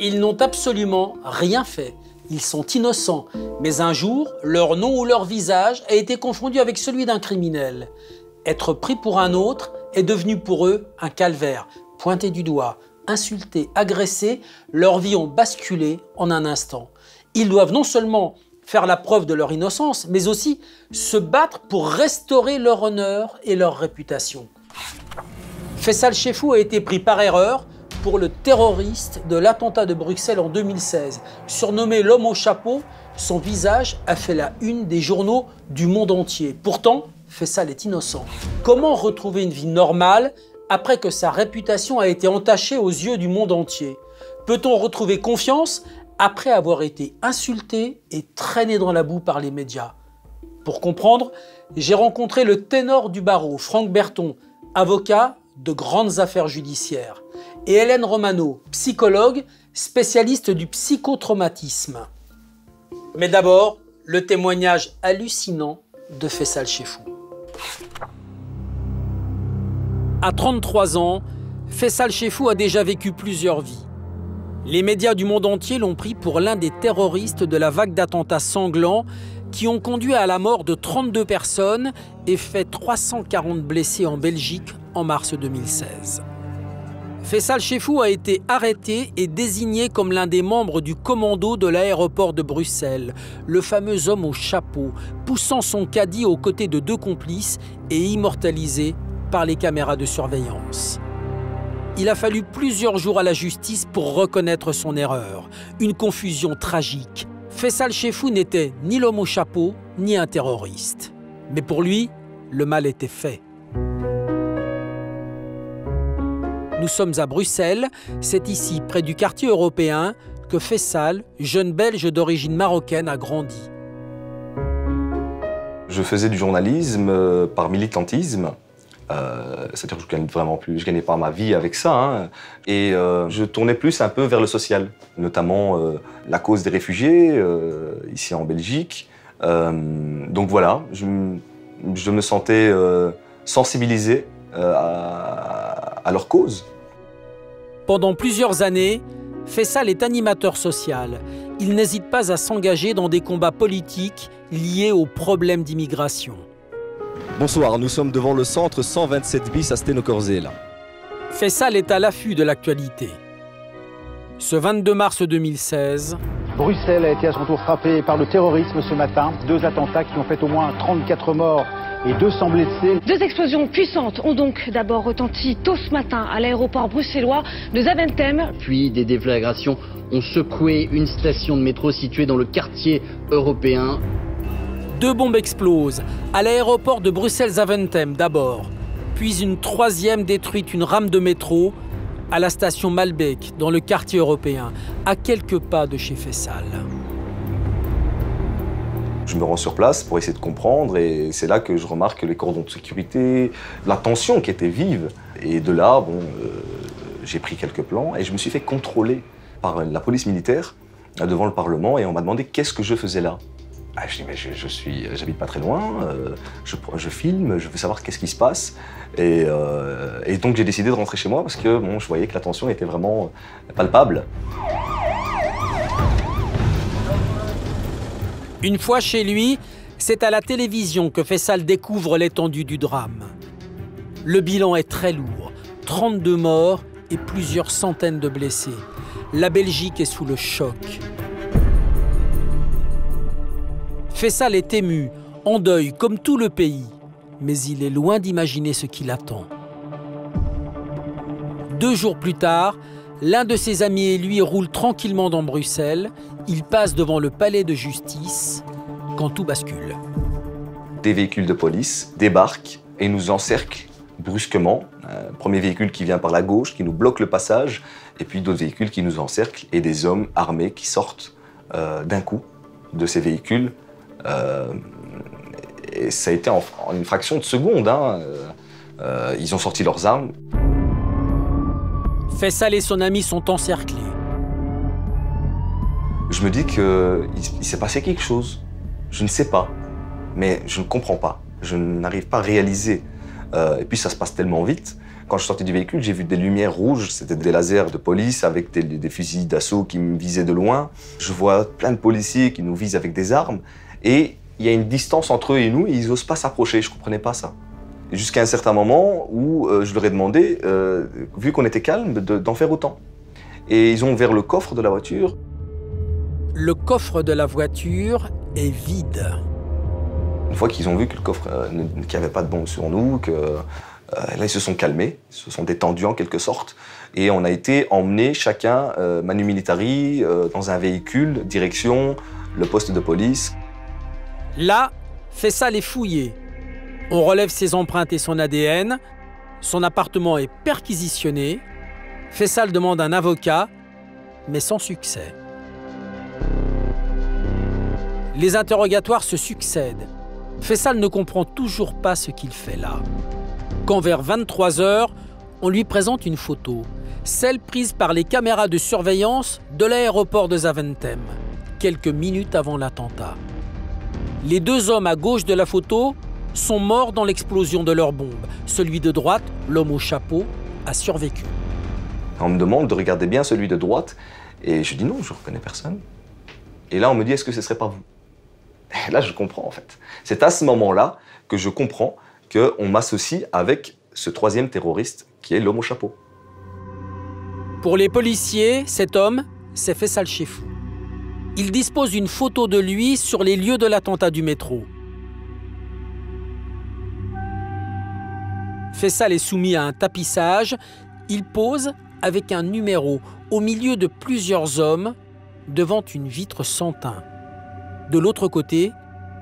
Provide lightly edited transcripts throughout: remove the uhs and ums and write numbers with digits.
Ils n'ont absolument rien fait. Ils sont innocents. Mais un jour, leur nom ou leur visage a été confondu avec celui d'un criminel. Être pris pour un autre est devenu pour eux un calvaire. Pointés du doigt, insultés, agressés, leurs vies ont basculé en un instant. Ils doivent non seulement faire la preuve de leur innocence, mais aussi se battre pour restaurer leur honneur et leur réputation. Faisal Cheffout a été pris par erreur pour le terroriste de l'attentat de Bruxelles en 2016. Surnommé l'homme au chapeau, son visage a fait la une des journaux du monde entier. Pourtant, Faisal est innocent. Comment retrouver une vie normale après que sa réputation a été entachée aux yeux du monde entier? Peut-on retrouver confiance après avoir été insulté et traîné dans la boue par les médias? Pour comprendre, j'ai rencontré le ténor du barreau, Franck Berton, avocat de grandes affaires judiciaires, et Hélène Romano, psychologue, spécialiste du psychotraumatisme. Mais d'abord, le témoignage hallucinant de Faisal Cheffout. À 33 ans, Faisal Cheffout a déjà vécu plusieurs vies. Les médias du monde entier l'ont pris pour l'un des terroristes de la vague d'attentats sanglants qui ont conduit à la mort de 32 personnes et fait 340 blessés en Belgique en mars 2016. Faisal Cheffout a été arrêté et désigné comme l'un des membres du commando de l'aéroport de Bruxelles, le fameux homme au chapeau, poussant son caddie aux côtés de 2 complices et immortalisé par les caméras de surveillance. Il a fallu plusieurs jours à la justice pour reconnaître son erreur. Une confusion tragique. Faisal Cheffout n'était ni l'homme au chapeau, ni un terroriste. Mais pour lui, le mal était fait. Nous sommes à Bruxelles. C'est ici, près du quartier européen, que Faisal, jeune Belge d'origine marocaine, a grandi. Je faisais du journalisme par militantisme. C'est-à-dire que je gagnais pas ma vie avec ça, hein. Et je tournais plus un peu vers le social, notamment la cause des réfugiés ici en Belgique. Donc voilà, je me sentais sensibilisé à leur cause. Pendant plusieurs années, Faisal est animateur social. Il n'hésite pas à s'engager dans des combats politiques liés aux problèmes d'immigration. Bonsoir, nous sommes devant le centre 127 bis à Stenokorzeel. Faisal est à l'affût de l'actualité. Ce 22 mars 2016... Bruxelles a été à son tour frappée par le terrorisme ce matin. 2 attentats qui ont fait au moins 34 morts et 200 blessés. 2 explosions puissantes ont donc d'abord retenti tôt ce matin à l'aéroport bruxellois de Zaventem. Puis des déflagrations ont secoué une station de métro située dans le quartier européen. 2 bombes explosent, à l'aéroport de Bruxelles-Zaventem d'abord, puis une 3e détruite une rame de métro à la station Malbec, dans le quartier européen, à quelques pas de chez Faisal. Je me rends sur place pour essayer de comprendre et c'est là que je remarque les cordons de sécurité, la tension qui était vive. Et de là, j'ai pris quelques plans et je me suis fait contrôler par la police militaire devant le Parlement et on m'a demandé qu'est-ce que je faisais là. Je dis, mais j'habite pas très loin, je filme, je veux savoir qu'est-ce qui se passe. Et donc j'ai décidé de rentrer chez moi parce que je voyais que la tension était vraiment palpable. Une fois chez lui, c'est à la télévision que Faisal découvre l'étendue du drame. Le bilan est très lourd, 32 morts et plusieurs centaines de blessés. La Belgique est sous le choc. Faisal est ému, en deuil comme tout le pays, mais il est loin d'imaginer ce qui l'attend. 2 jours plus tard, l'un de ses amis et lui roulent tranquillement dans Bruxelles. Il passe devant le palais de justice quand tout bascule. Des véhicules de police débarquent et nous encerclent brusquement. Un premier véhicule qui vient par la gauche, qui nous bloque le passage, et puis d'autres véhicules qui nous encerclent et des hommes armés qui sortent d'un coup de ces véhicules. Et ça a été en une fraction de seconde, hein. Ils ont sorti leurs armes. Faisal et son ami sont encerclés. Je me dis qu'il s'est passé quelque chose. Je ne sais pas, mais je ne comprends pas. Je n'arrive pas à réaliser. Et puis ça se passe tellement vite Quand je suis sorti du véhicule, j'ai vu des lumières rouges, c'était des lasers de police avec des fusils d'assaut qui me visaient de loin. Je vois plein de policiers qui nous visent avec des armes et il y a une distance entre eux et nous et ils n'osent pas s'approcher, je ne comprenais pas ça. Jusqu'à un certain moment où je leur ai demandé, vu qu'on était calme, d'en faire autant. Et ils ont ouvert le coffre de la voiture. Le coffre de la voiture est vide. Une fois qu'ils ont vu que le coffre, qu'il n'y avait pas de bombe sur nous, là ils se sont calmés, ils se sont détendus en quelque sorte. Et on a été emmenés chacun, manu militari, dans un véhicule, direction le poste de police. Là, Faisal est fouillé. On relève ses empreintes et son ADN. Son appartement est perquisitionné. Faisal demande un avocat, mais sans succès. Les interrogatoires se succèdent. Faisal ne comprend toujours pas ce qu'il fait là. Quand vers 23 h, on lui présente une photo, celle prise par les caméras de surveillance de l'aéroport de Zaventem, quelques minutes avant l'attentat. Les deux hommes à gauche de la photo sont morts dans l'explosion de leur bombe. Celui de droite, l'homme au chapeau, a survécu. On me demande de regarder bien celui de droite, et je dis non, je ne reconnais personne. Et là, on me dit, est-ce que ce ne serait pas vous? Et là, je comprends en fait. C'est à ce moment-là que je comprends qu'on m'associe avec ce troisième terroriste qui est l'homme au chapeau. Pour les policiers, cet homme, c'est Faisal Chefou. Il dispose d'une photo de lui sur les lieux de l'attentat du métro. Faisal est soumis à un tapissage. Il pose avec un numéro au milieu de plusieurs hommes devant une vitre sans teint. De l'autre côté,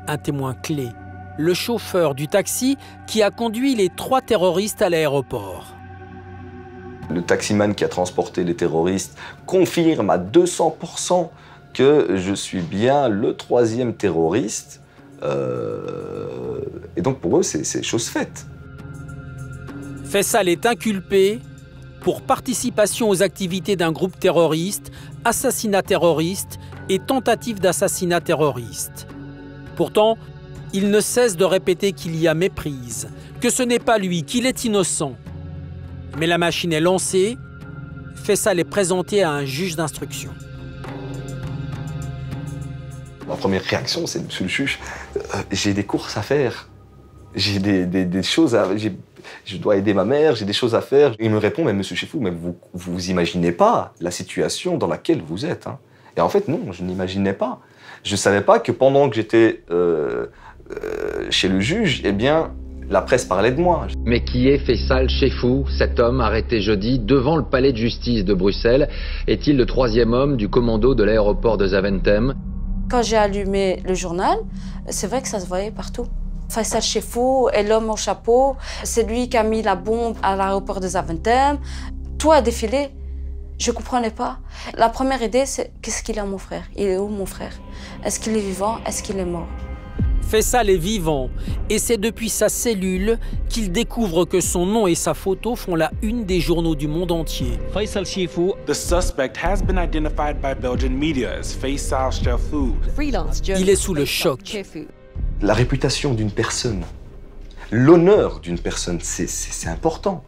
un témoin clé, le chauffeur du taxi qui a conduit les 3 terroristes à l'aéroport. Le taximan qui a transporté les terroristes confirme à 200% que je suis bien le 3e terroriste. Et donc pour eux, c'est chose faite. Faisal est inculpé pour participation aux activités d'un groupe terroriste, assassinat terroriste et tentative d'assassinat terroriste. Pourtant, il ne cesse de répéter qu'il y a méprise, que ce n'est pas lui, qu'il est innocent. Mais la machine est lancée, Faisal est présenté à un juge d'instruction. Ma première réaction, c'est, monsieur le juge, j'ai des courses à faire. J'ai des choses à... Je dois aider ma mère, j'ai des choses à faire. Il me répond, mais monsieur Chefou, mais vous imaginez pas la situation dans laquelle vous êtes. Hein. Et en fait, non, je n'imaginais pas. Je ne savais pas que pendant que j'étais chez le juge, eh bien, la presse parlait de moi. Mais qui est Faisal Chefou, cet homme arrêté jeudi devant le palais de justice de Bruxelles? Est-il le 3e homme du commando de l'aéroport de Zaventem? Quand j'ai allumé le journal, c'est vrai que ça se voyait partout. Faisal Chefou est l'homme au chapeau, c'est lui qui a mis la bombe à l'aéroport de Zaventem. Tout a défilé. Je ne comprenais pas. La première idée, c'est qu'est-ce qu'il a mon frère? Il est où mon frère? Est-ce qu'il est vivant? Est-ce qu'il est mort? Faisal est vivant et c'est depuis sa cellule qu'il découvre que son nom et sa photo font la une des journaux du monde entier. Faisal Chefou. The suspect has been identified by Belgian media as Faisal Chefou. Il est sous le choc. La réputation d'une personne, l'honneur d'une personne, c'est important.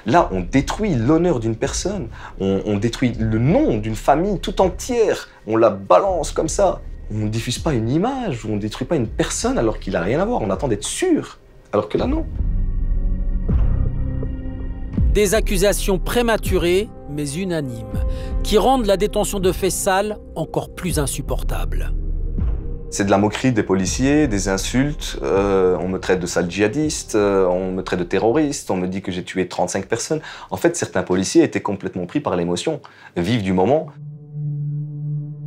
Là, on détruit l'honneur d'une personne, on détruit le nom d'une famille tout entière, on la balance comme ça. On ne diffuse pas une image, on ne détruit pas une personne alors qu'il n'a rien à voir, on attend d'être sûr, alors que là, non. Des accusations prématurées, mais unanimes, qui rendent la détention de Faisal encore plus insupportable. C'est de la moquerie des policiers, des insultes, on me traite de sale djihadiste, on me traite de terroriste, on me dit que j'ai tué 35 personnes. En fait, certains policiers étaient complètement pris par l'émotion, vivent du moment.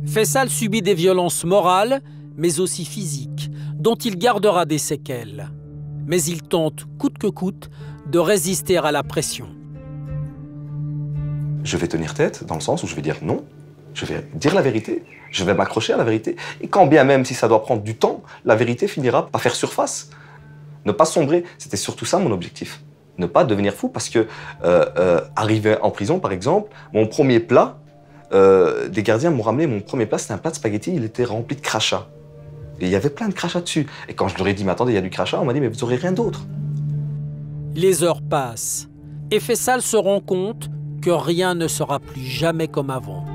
Faisal subit des violences morales, mais aussi physiques, dont il gardera des séquelles. Mais il tente, coûte que coûte, de résister à la pression. Je vais tenir tête, dans le sens où je vais dire non, je vais dire la vérité, je vais m'accrocher à la vérité. Et quand bien même, si ça doit prendre du temps, la vérité finira par faire surface. Ne pas sombrer, c'était surtout ça mon objectif. Ne pas devenir fou, parce que arrivé en prison, par exemple, mon premier plat, des gardiens m'ont ramené mon premier plat, c'était un plat de spaghettis, il était rempli de crachats. Et il y avait plein de crachats dessus. Et quand je leur ai dit, mais attendez, il y a du crachat, on m'a dit, mais vous n'aurez rien d'autre. Les heures passent Et Faisal se rend compte que rien ne sera plus jamais comme avant.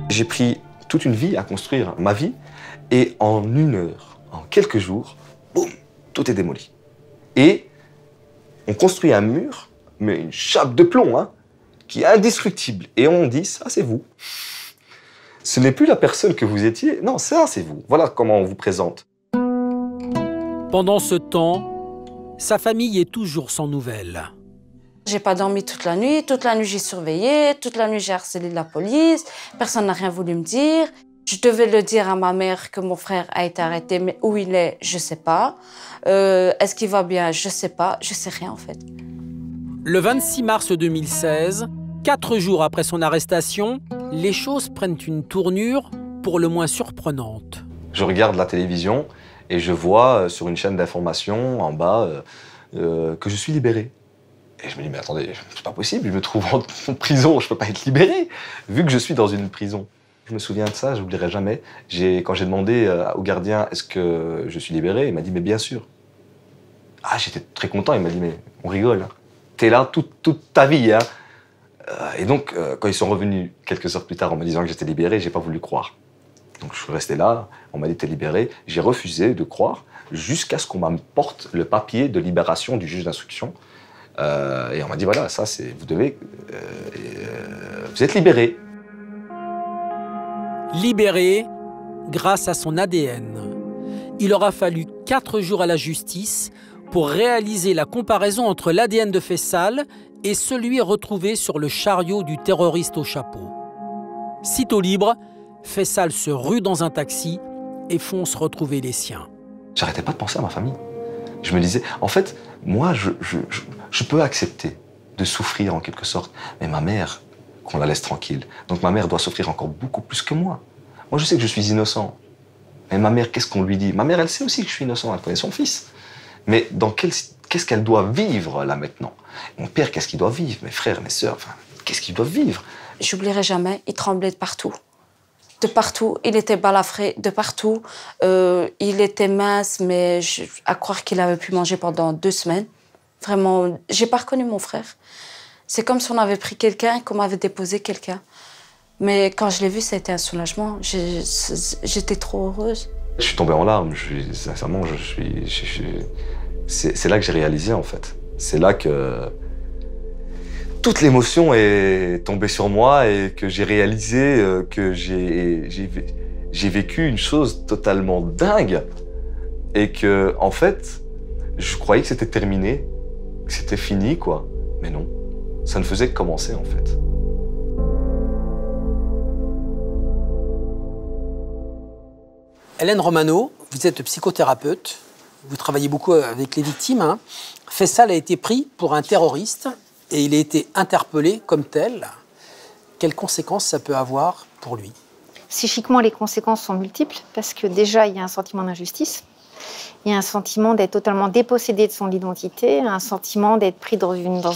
J'ai pris toute une vie à construire ma vie et en 1 heure, en quelques jours, boum, tout est démoli. Et on construit un mur, mais une chape de plomb, hein, qui est indestructible. Et on dit, ça c'est vous. Ce n'est plus la personne que vous étiez, non, ça c'est vous. Voilà comment on vous présente. Pendant ce temps, sa famille est toujours sans nouvelles. J'ai pas dormi toute la nuit j'ai surveillé, toute la nuit j'ai harcelé la police, personne n'a rien voulu me dire. Je devais le dire à ma mère que mon frère a été arrêté, mais où il est, je sais pas. Est-ce qu'il va bien, je sais pas, je sais rien en fait. Le 26 mars 2016, 4 jours après son arrestation, les choses prennent une tournure pour le moins surprenante. Je regarde la télévision et je vois sur une chaîne d'information en bas que je suis libéré. Et je me dis, mais attendez, c'est pas possible, je me trouve en prison, je peux pas être libéré, vu que je suis dans une prison. Je me souviens de ça, je n'oublierai jamais. Quand j'ai demandé au gardien, est-ce que je suis libéré, il m'a dit, mais bien sûr. Ah, j'étais très content, il m'a dit, mais on rigole, hein. T'es là toute ta vie, hein. Et donc, quand ils sont revenus quelques heures plus tard en me disant que j'étais libéré, j'ai pas voulu croire. Donc je suis resté là, on m'a dit t'es libéré, j'ai refusé de croire jusqu'à ce qu'on m'apporte le papier de libération du juge d'instruction. Et on m'a dit voilà, ça c'est, vous êtes libéré. Libéré grâce à son ADN. Il aura fallu 4 jours à la justice pour réaliser la comparaison entre l'ADN de Faisal et celui retrouvé sur le chariot du terroriste au chapeau. Sitôt libre, Faisal se rue dans un taxi et fonce retrouver les siens. J'arrêtais pas de penser à ma famille. Je me disais, en fait, moi, je peux accepter de souffrir en quelque sorte, mais ma mère, qu'on la laisse tranquille. Donc ma mère doit souffrir encore beaucoup plus que moi. Moi, je sais que je suis innocent. Mais ma mère, qu'est-ce qu'on lui dit? Ma mère, elle sait aussi que je suis innocent, elle connaît son fils. Mais qu'est-ce qu'elle doit vivre là maintenant? Mon père, qu'est-ce qu'il doit vivre? Mes frères, mes sœurs, enfin, qu'est-ce qu'ils doivent vivre? J'oublierai jamais, il tremblait de partout. De partout, il était balafré de partout. Il était mince, mais à croire qu'il avait pu manger pendant 2 semaines. Vraiment, j'ai pas reconnu mon frère. C'est comme si on avait pris quelqu'un et qu'on m'avait déposé quelqu'un. Mais quand je l'ai vu, ça a été un soulagement. J'étais trop heureuse. Je suis tombé en larmes. Sincèrement, c'est là que j'ai réalisé, en fait. C'est là que toute l'émotion est tombée sur moi et que j'ai réalisé que j'ai vécu une chose totalement dingue et que, en fait, je croyais que c'était terminé, que c'était fini, quoi. Mais non, ça ne faisait que commencer, en fait. Hélène Romano, vous êtes psychothérapeute, vous travaillez beaucoup avec les victimes. Hein. Faisal a été pris pour un terroriste et il a été interpellé comme tel. Quelles conséquences ça peut avoir pour lui? Psychiquement, les conséquences sont multiples parce que déjà, il y a un sentiment d'injustice. Il y a un sentiment d'être totalement dépossédé de son identité, un sentiment d'être pris dans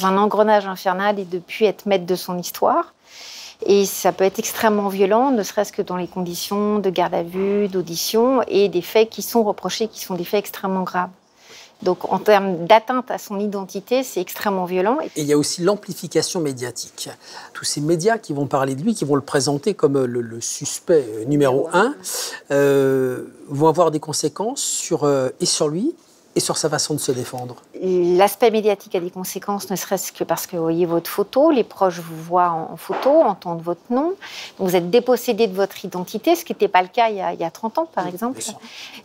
un engrenage infernal et de ne plus être maître de son histoire. Et ça peut être extrêmement violent, ne serait-ce que dans les conditions de garde à vue, d'audition et des faits qui sont reprochés, qui sont des faits extrêmement graves. Donc en termes d'atteinte à son identité, c'est extrêmement violent. Et il y a aussi l'amplification médiatique. Tous ces médias qui vont parler de lui, qui vont le présenter comme le suspect numéro 1, vont avoir des conséquences sur lui et sur sa façon de se défendre. L'aspect médiatique a des conséquences, ne serait-ce que parce que vous voyez votre photo, les proches vous voient en photo, entendent votre nom. Donc vous êtes dépossédé de votre identité, ce qui n'était pas le cas il y a 30 ans, par exemple.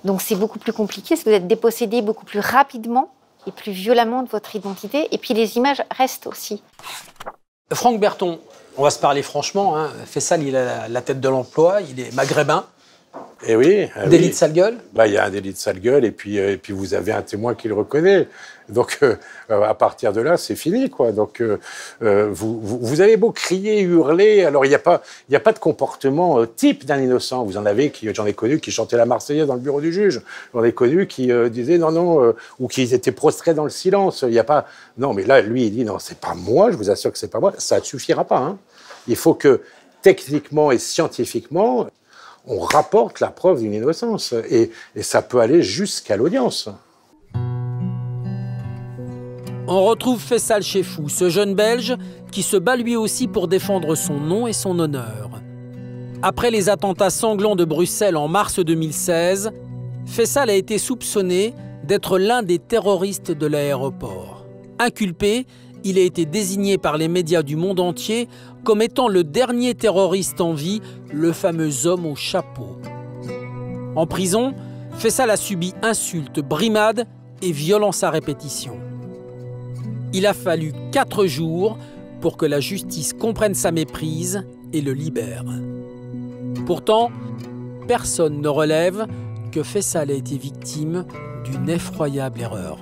Donc c'est beaucoup plus compliqué, parce que vous êtes dépossédé beaucoup plus rapidement et plus violemment de votre identité. Et puis les images restent aussi. Franck Berton, on va se parler franchement. Hein. Faisal, il a la tête de l'emploi, il est maghrébin. Et oui. Délit de sale gueule. Il y a un délit de sale gueule et puis vous avez un témoin qui le reconnaît. Donc à partir de là, c'est fini, quoi. Donc vous avez beau crier, hurler, alors il n'y a pas de comportement type d'un innocent. Vous en avez j'en ai connu qui chantaient la Marseillaise dans le bureau du juge. J'en ai connu qui disaient non ou qui étaient prostrés dans le silence. Il n'y a pas non, mais là lui il dit non, c'est pas moi. Je vous assure que c'est pas moi. Ça ne suffira pas. Hein. Il faut que techniquement et scientifiquement on rapporte la preuve d'une innocence. Et ça peut aller jusqu'à l'audience. On retrouve Faisal Cheffout, ce jeune Belge qui se bat lui aussi pour défendre son nom et son honneur. Après les attentats sanglants de Bruxelles en mars 2016, Faisal a été soupçonné d'être l'un des terroristes de l'aéroport. Inculpé, il a été désigné par les médias du monde entier comme étant le dernier terroriste en vie, le fameux homme au chapeau. En prison, Faisal a subi insultes, brimades et violences à répétition. Il a fallu 4 jours pour que la justice comprenne sa méprise et le libère. Pourtant, personne ne relève que Faisal a été victime d'une effroyable erreur.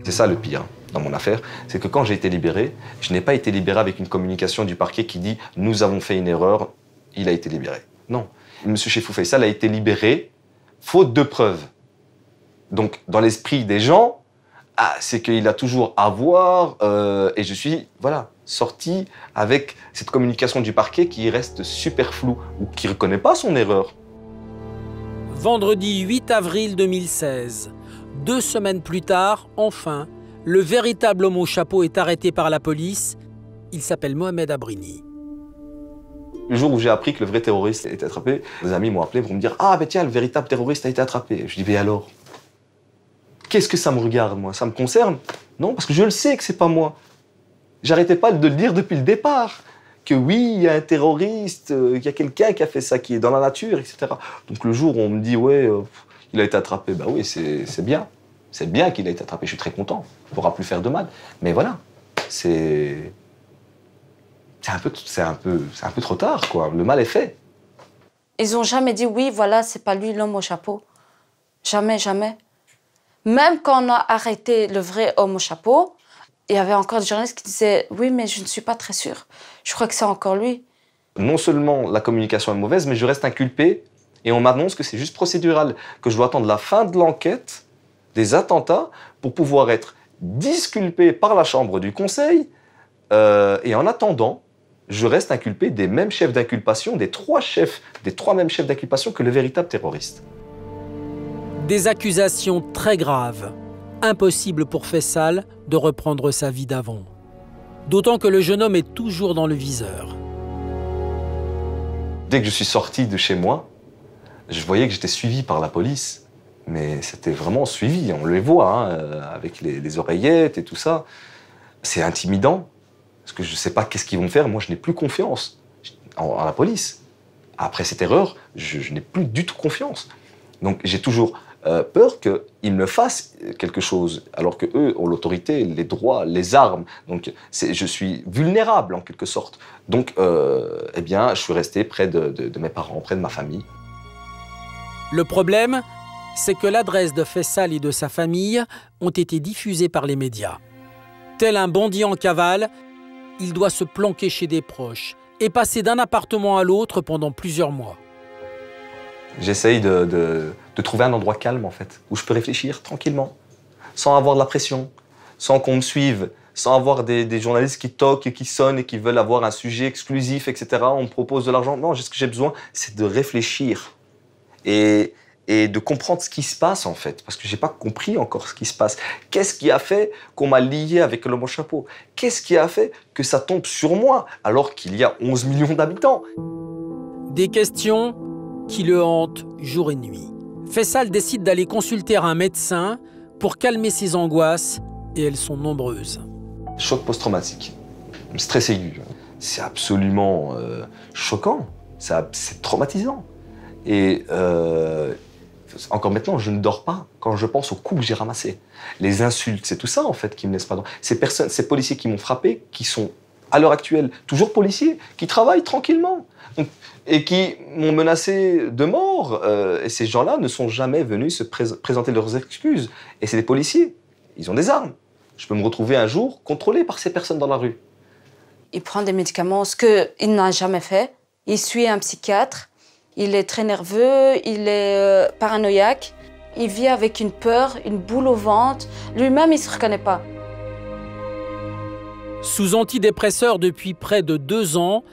C'est ça le pire dans mon affaire, c'est que quand j'ai été libéré, je n'ai pas été libéré avec une communication du parquet qui dit « nous avons fait une erreur, il a été libéré ». Non, M. Cheffout Faisal a été libéré faute de preuves. Donc, dans l'esprit des gens, c'est qu'il a toujours à voir, et je suis sorti avec cette communication du parquet qui reste super floue, ou qui ne reconnaît pas son erreur. Vendredi 8 avril 2016, 2 semaines plus tard, enfin, le véritable homme au chapeau est arrêté par la police. Il s'appelle Mohamed Abrini. Le jour où j'ai appris que le vrai terroriste était attrapé, des amis m'ont appelé pour me dire « Ah, ben tiens, le véritable terroriste a été attrapé ». Je dis « Mais alors ? Qu'est-ce que ça me regarde, moi? Ça me concerne? Non, parce que je le sais que c'est pas moi. J'arrêtais pas de le dire depuis le départ. Que oui, il y a un terroriste, il y a quelqu'un qui a fait ça, qui est dans la nature, etc. Donc le jour où on me dit « Ouais, il a été attrapé », ben oui, c'est bien. C'est bien qu'il ait été attrapé, je suis très content. Il ne pourra plus faire de mal. Mais voilà, c'est un peu trop tard, quoi. Le mal est fait. Ils n'ont jamais dit « Oui, voilà, c'est pas lui l'homme au chapeau ». Jamais, jamais. Même quand on a arrêté le vrai homme au chapeau, il y avait encore des journalistes qui disaient « Oui, mais je ne suis pas très sûre. Je crois que c'est encore lui. » Non seulement la communication est mauvaise, mais je reste inculpé et on m'annonce que c'est juste procédural, que je dois attendre la fin de l'enquête des attentats pour pouvoir être disculpé par la chambre du conseil. Et en attendant, je reste inculpé des mêmes chefs d'inculpation, des trois mêmes chefs d'inculpation que le véritable terroriste. Des accusations très graves. Impossible pour Faisal de reprendre sa vie d'avant. D'autant que le jeune homme est toujours dans le viseur. Dès que je suis sorti de chez moi, je voyais que j'étais suivi par la police. Mais c'était vraiment suivi, on les voit, avec les oreillettes et tout ça. C'est intimidant, parce que je ne sais pas qu'est-ce qu'ils vont faire. Moi, je n'ai plus confiance en la police. Après cette erreur, je n'ai plus du tout confiance. Donc j'ai toujours peur qu'ils me fassent quelque chose, alors qu'eux ont l'autorité, les droits, les armes. Donc je suis vulnérable en quelque sorte. Donc eh bien, je suis resté près de mes parents, près de ma famille. Le problème, c'est que l'adresse de Faisal et de sa famille ont été diffusées par les médias. Tel un bandit en cavale, il doit se planquer chez des proches et passer d'un appartement à l'autre pendant plusieurs mois. J'essaye de trouver un endroit calme, en fait, où je peux réfléchir tranquillement, sans avoir de la pression, sans qu'on me suive, sans avoir des journalistes qui toquent et qui sonnent et qui veulent avoir un sujet exclusif, etc. On me propose de l'argent. Non, ce que j'ai besoin, c'est de réfléchir et de comprendre ce qui se passe, en fait, parce que je n'ai pas compris encore ce qui se passe. Qu'est-ce qui a fait qu'on m'a lié avec l'homme au chapeau? Qu'est-ce qui a fait que ça tombe sur moi, alors qu'il y a 11 millions d'habitants? Des questions qui le hantent jour et nuit. Faisal décide d'aller consulter un médecin pour calmer ses angoisses, et elles sont nombreuses. Choc post-traumatique, stress aigu. C'est absolument choquant, c'est traumatisant. Et encore maintenant, je ne dors pas quand je pense aux coups que j'ai ramassés. Les insultes, c'est tout ça en fait qui me laisse pas dormir. Ces policiers qui m'ont frappé, qui sont à l'heure actuelle toujours policiers, qui travaillent tranquillement et qui m'ont menacé de mort. Et ces gens-là ne sont jamais venus se présenter leurs excuses. Et c'est des policiers, ils ont des armes. Je peux me retrouver un jour contrôlé par ces personnes dans la rue. Il prend des médicaments, ce qu'il n'a jamais fait. Il suit un psychiatre. Il est très nerveux, il est paranoïaque. Il vit avec une peur, une boule au ventre. Lui-même, il ne se reconnaît pas. Sous antidépresseurs depuis près de 2 ans,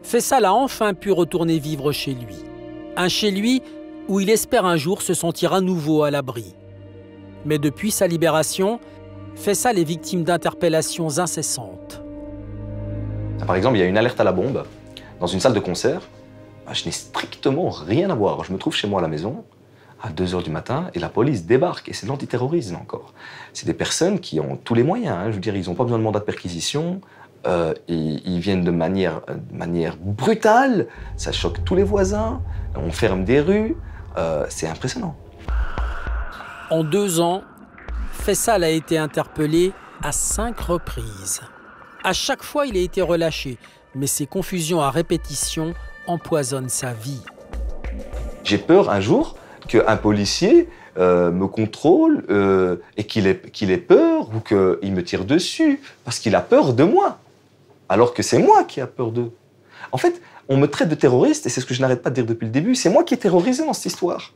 Faisal a enfin pu retourner vivre chez lui. Un chez lui où il espère un jour se sentir à nouveau à l'abri. Mais depuis sa libération, Faisal est victime d'interpellations incessantes. Par exemple, il y a une alerte à la bombe dans une salle de concert. Je n'ai strictement rien à voir. Je me trouve chez moi à la maison à 2 h du matin et la police débarque. Et c'est de l'antiterrorisme encore. C'est des personnes qui ont tous les moyens. Hein. Je veux dire, ils n'ont pas besoin de mandat de perquisition. Ils viennent de manière brutale. Ça choque tous les voisins. On ferme des rues. C'est impressionnant. En 2 ans, Faisal a été interpellé à 5 reprises. À chaque fois, il a été relâché. Mais ces confusions à répétition empoisonnent sa vie. J'ai peur un jour qu'un policier me contrôle et qu'il ait peur ou qu'il me tire dessus parce qu'il a peur de moi, alors que c'est moi qui ai peur d'eux. En fait, on me traite de terroriste et c'est ce que je n'arrête pas de dire depuis le début. C'est moi qui ai terrorisé dans cette histoire.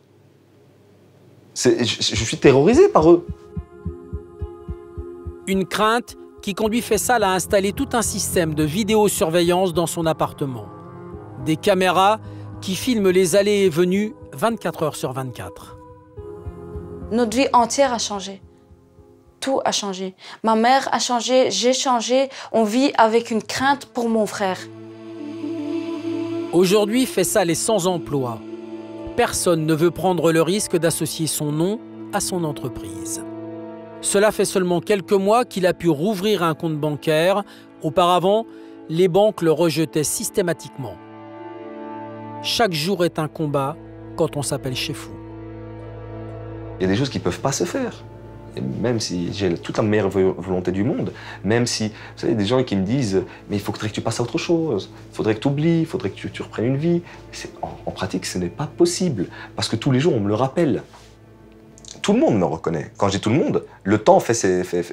Je suis terrorisé par eux. Une crainte qui conduit Faisal à installer tout un système de vidéosurveillance dans son appartement. Des caméras qui filment les allées et venues 24 heures sur 24. Notre vie entière a changé. Tout a changé. Ma mère a changé, j'ai changé. On vit avec une crainte pour mon frère. Aujourd'hui, Faisal est sans emploi. Personne ne veut prendre le risque d'associer son nom à son entreprise. Cela fait seulement quelques mois qu'il a pu rouvrir un compte bancaire. Auparavant, les banques le rejetaient systématiquement. Chaque jour est un combat quand on s'appelle Chefou. Il y a des choses qui ne peuvent pas se faire. Et même si j'ai toute la meilleure volonté du monde, même si, vous savez, des gens qui me disent « mais il faudrait que tu passes à autre chose, il faudrait que tu oublies, il faudrait que tu reprennes une vie ». En pratique, ce n'est pas possible, parce que tous les jours, on me le rappelle. Tout le monde me reconnaît. Quand je dis tout le monde, le temps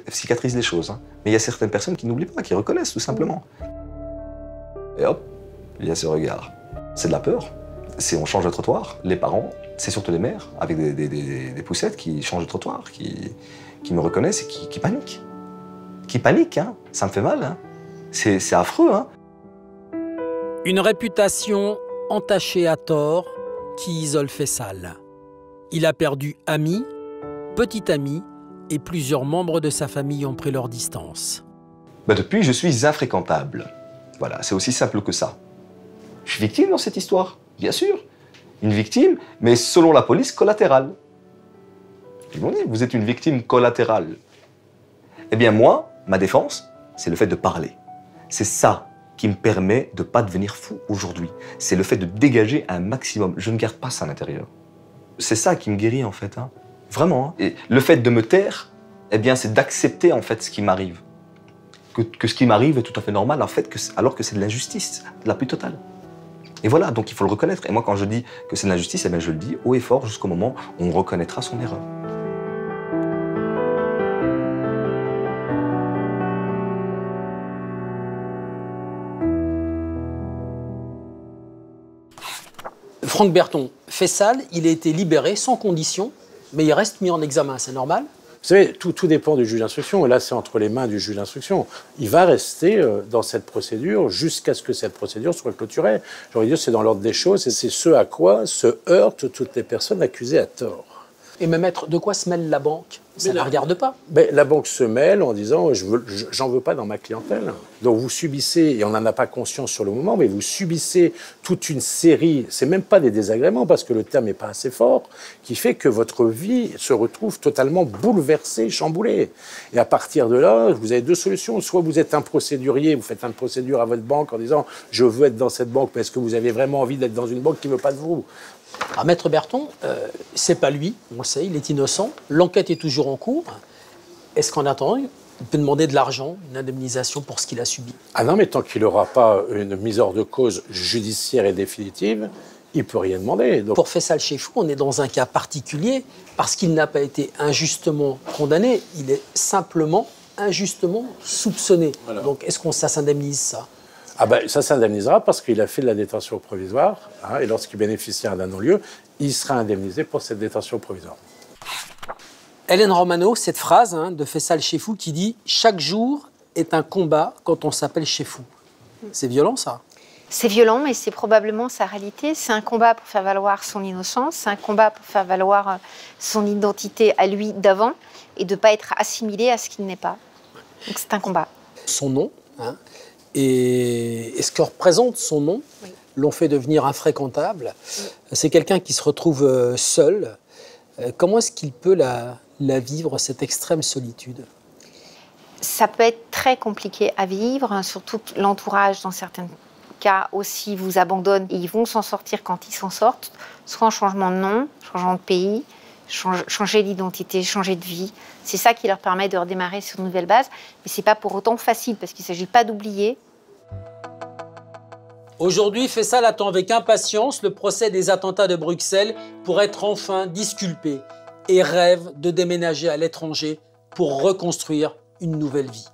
cicatrise les choses. Hein. Mais il y a certaines personnes qui n'oublient pas, qui reconnaissent tout simplement. Et hop, il y a ce regard. C'est de la peur. On change de trottoir, les parents, c'est surtout les mères, avec des poussettes qui changent de trottoir, qui me reconnaissent et qui paniquent. Qui paniquent, hein. Ça me fait mal. Hein. C'est affreux. Hein. Une réputation entachée à tort qui isole Faisal. Il a perdu amis, petit ami, et plusieurs membres de sa famille ont pris leur distance. Depuis, je suis infréquentable. Voilà, c'est aussi simple que ça. Je suis victime dans cette histoire, bien sûr. Une victime, mais selon la police, collatérale. Ils m'ont dit, vous êtes une victime collatérale. Eh bien moi, ma défense, c'est le fait de parler. C'est ça qui me permet de ne pas devenir fou aujourd'hui. C'est le fait de dégager un maximum. Je ne garde pas ça à l'intérieur. C'est ça qui me guérit en fait, hein. Vraiment. Hein. Et le fait de me taire, eh bien, c'est d'accepter en fait ce qui m'arrive. Que ce qui m'arrive est tout à fait normal en fait, alors que c'est de l'injustice, la plus totale. Et voilà, donc il faut le reconnaître. Et moi, quand je dis que c'est de l'injustice, eh bien, je le dis haut et fort jusqu'au moment où on reconnaîtra son erreur. Franck Berton, Faisal, il a été libéré sans condition, mais il reste mis en examen, c'est normal? Vous savez, tout dépend du juge d'instruction, et là c'est entre les mains du juge d'instruction. Il va rester dans cette procédure jusqu'à ce que cette procédure soit clôturée. J'aurais dit, c'est dans l'ordre des choses, et c'est ce à quoi se heurtent toutes les personnes accusées à tort. Et mais maître, de quoi se mêle la banque? Ça ne la regarde pas. Mais la banque se mêle en disant j'en veux pas dans ma clientèle. Donc vous subissez, et on n'en a pas conscience sur le moment, mais vous subissez toute une série, c'est même pas des désagréments parce que le terme n'est pas assez fort, qui fait que votre vie se retrouve totalement bouleversée, chamboulée. Et à partir de là, vous avez deux solutions. Soit vous êtes un procédurier, vous faites une procédure à votre banque en disant je veux être dans cette banque, mais est-ce que vous avez vraiment envie d'être dans une banque qui ne veut pas de vous? Ah, Maître Berton, c'est pas lui, on le sait, il est innocent. L'enquête est toujours en cours. Est-ce qu'en attendant, il peut demander de l'argent, une indemnisation pour ce qu'il a subi? Ah non, mais tant qu'il n'aura pas une mise hors de cause judiciaire et définitive, il ne peut rien demander. Donc... Pour Faisal Chefou, on est dans un cas particulier parce qu'il n'a pas été injustement condamné, il est simplement injustement soupçonné. Voilà. Donc est-ce que ça s'indemnise, ça? Ah ben, ça s'indemnisera parce qu'il a fait de la détention provisoire, hein, et lorsqu'il bénéficiera d'un non-lieu, il sera indemnisé pour cette détention provisoire. Hélène Romano, cette phrase de Faisal Chefou qui dit « Chaque jour est un combat quand on s'appelle Chefou ». C'est violent, ça? C'est violent, mais c'est probablement sa réalité. C'est un combat pour faire valoir son innocence, c'est un combat pour faire valoir son identité à lui d'avant. et de ne pas être assimilé à ce qu'il n'est pas. Donc c'est un combat. Son nom, hein, et ce que représente son nom, l'ont fait devenir infréquentable. C'est quelqu'un qui se retrouve seul. Comment est-ce qu'il peut la vivre, cette extrême solitude? Ça peut être très compliqué à vivre, surtout que l'entourage, dans certains cas aussi, vous abandonne. Et ils vont s'en sortir quand ils s'en sortent, soit en changement de nom, changement de pays, changer d'identité, changer de vie. C'est ça qui leur permet de redémarrer sur une nouvelle base. Mais ce n'est pas pour autant facile, parce qu'il ne s'agit pas d'oublier. Aujourd'hui, Faisal attend avec impatience le procès des attentats de Bruxelles pour être enfin disculpé et rêve de déménager à l'étranger pour reconstruire une nouvelle vie.